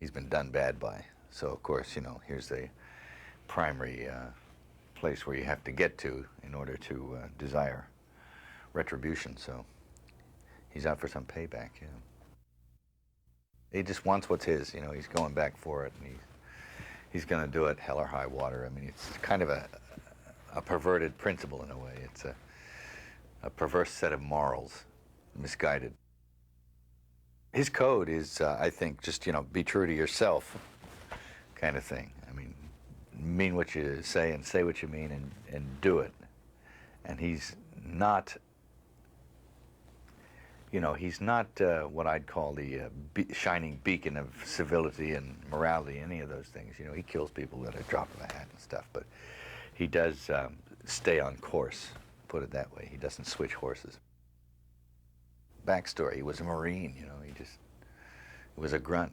he's been done bad by. So of course, you know, here's the primary place where you have to get to in order to desire retribution. So he's out for some payback. You know. He just wants what's his. You know, he's going back for it, and he's going to do it hell or high water. I mean, it's kind of a perverted principle in a way. It's a perverse set of morals, misguided. His code is, I think, just, you know, be true to yourself kind of thing. I mean what you say and say what you mean and do it. And he's not, you know, he's not what I'd call the shining beacon of civility and morality, any of those things. You know, he kills people at a drop of a hat and stuff, but he does stay on course, put it that way. He doesn't switch horses. Backstory, he was a Marine, you know, he was a grunt,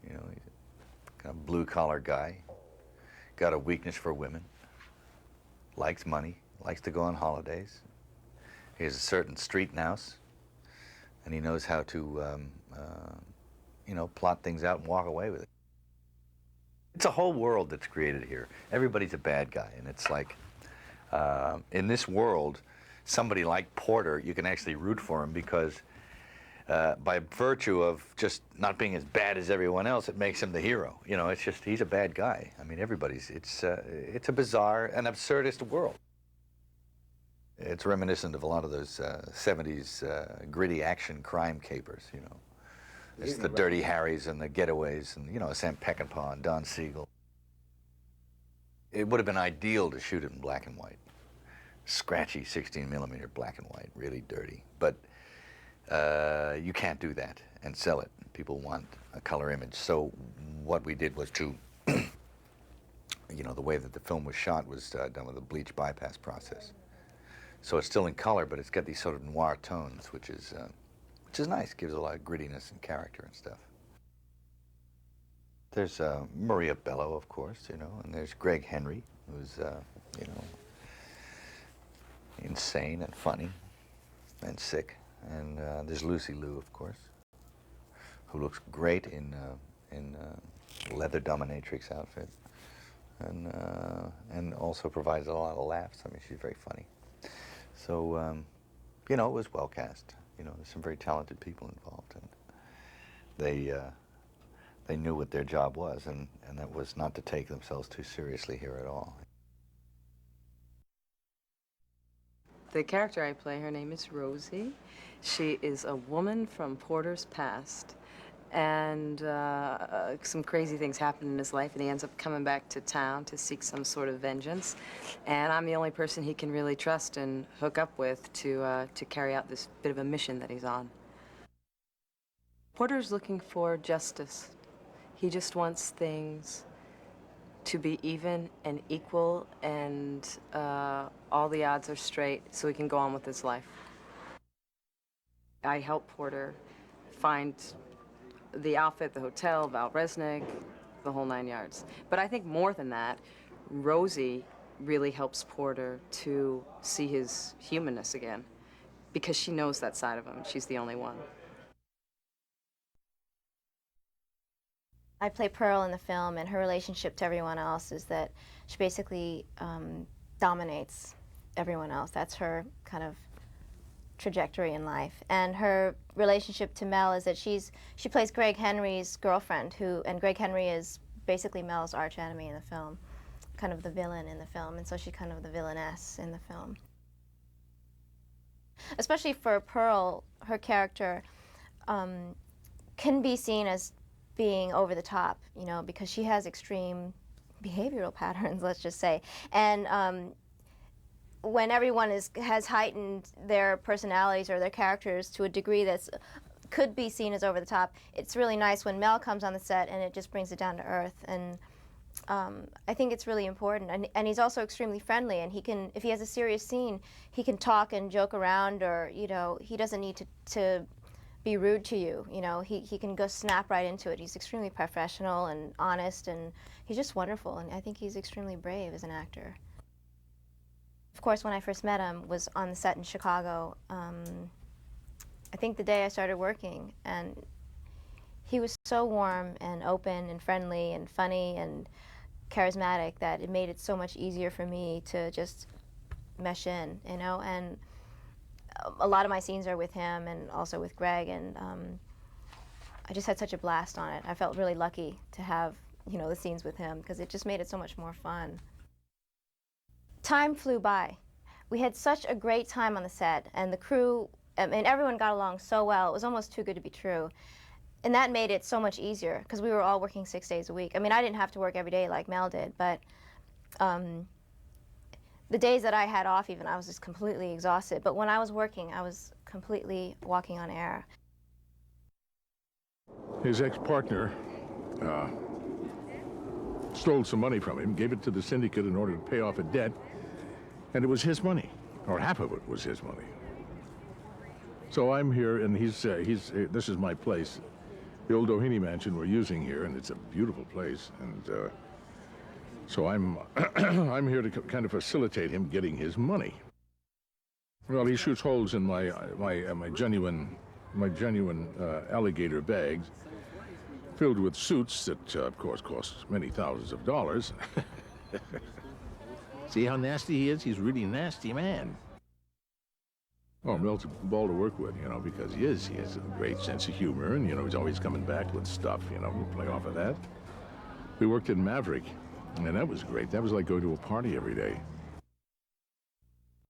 you know, he's a kind of blue-collar guy, got a weakness for women, likes money, likes to go on holidays. He has a certain street nous, and he knows how to, you know, plot things out and walk away with it. It's a whole world that's created here. Everybody's a bad guy, and it's like, in this world, somebody like Porter, you can actually root for him because by virtue of just not being as bad as everyone else, it makes him the hero. You know, it's just, he's a bad guy. I mean, it's a bizarre and absurdist world. It's reminiscent of a lot of those 70s gritty action crime capers, you know. It's the Dirty Harrys and the Getaways and, you know, Sam Peckinpah and Don Siegel. It would have been ideal to shoot it in black and white. Scratchy 16mm black and white, really dirty. But you can't do that and sell it. People want a color image. So what we did was to, you know, the way that the film was shot was done with a bleach bypass process. So it's still in color, but it's got these sort of noir tones, which is nice. Gives a lot of grittiness and character and stuff. There's Maria Bello, of course, you know, and there's Greg Henry, who's, you know, insane and funny and sick. And there's Lucy Liu, of course, who looks great in leather dominatrix outfit, and also provides a lot of laughs. I mean, she's very funny. So, you know, it was well cast. You know, there's some very talented people involved, and they knew what their job was, and that was not to take themselves too seriously here at all. The character I play, her name is Rosie. She is a woman from Porter's past, and some crazy things happen in his life, and he ends up coming back to town to seek some sort of vengeance. And I'm the only person he can really trust and hook up with to carry out this bit of a mission that he's on. Porter's looking for justice. He just wants things to be even and equal, and all the odds are straight so he can go on with his life. I help Porter find the outfit, the hotel, Val Resnick, the whole 9 yards. But I think more than that, Rosie really helps Porter to see his humanness again, because she knows that side of him. She's the only one. I play Pearl in the film, and her relationship to everyone else is that she basically dominates everyone else. That's her kind of trajectory in life. And her relationship to Mel is that she plays Greg Henry's girlfriend, and Greg Henry is basically Mel's arch enemy in the film, kind of the villain in the film, and so she's kind of the villainess in the film. Especially for Pearl, her character can be seen as being over the top, you know, because she has extreme behavioral patterns, let's just say. And when everyone has heightened their personalities or their characters to a degree that's could be seen as over the top, it's really nice when Mel comes on the set and it just brings it down to earth. And I think it's really important. And he's also extremely friendly, and he can, if he has a serious scene, he can talk and joke around, or, you know, he doesn't need to be rude to you. You know, he can go snap right into it. He's extremely professional and honest, and he's just wonderful, and I think he's extremely brave as an actor. Of course, when I first met him was on the set in Chicago, I think the day I started working, and he was so warm and open and friendly and funny and charismatic that it made it so much easier for me to just mesh in, you know. And a lot of my scenes are with him and also with Greg, and I just had such a blast on it. I felt really lucky to have, you know, the scenes with him because it just made it so much more fun. Time flew by. We had such a great time on the set, and the crew, I mean, everyone got along so well. It was almost too good to be true. And that made it so much easier because we were all working 6 days a week. I mean, I didn't have to work every day like Mel did, but the days that I had off even, I was just completely exhausted. But when I was working, I was completely walking on air. His ex-partner stole some money from him, gave it to the syndicate in order to pay off a debt, and it was his money, or half of it was his money. So I'm here, and this is my place, the old Doheny mansion we're using here, and it's a beautiful place, and so I'm I'm here to kind of facilitate him getting his money. Well, he shoots holes in my genuine alligator bags, filled with suits that, of course, cost many thousands of dollars. See how nasty he is? He's a really nasty man. Oh, Mel's a ball to work with, you know, because he has a great sense of humor, and, you know, he's always coming back with stuff, you know, we'll play off of that. We worked in Maverick, and that was great. That was like going to a party every day.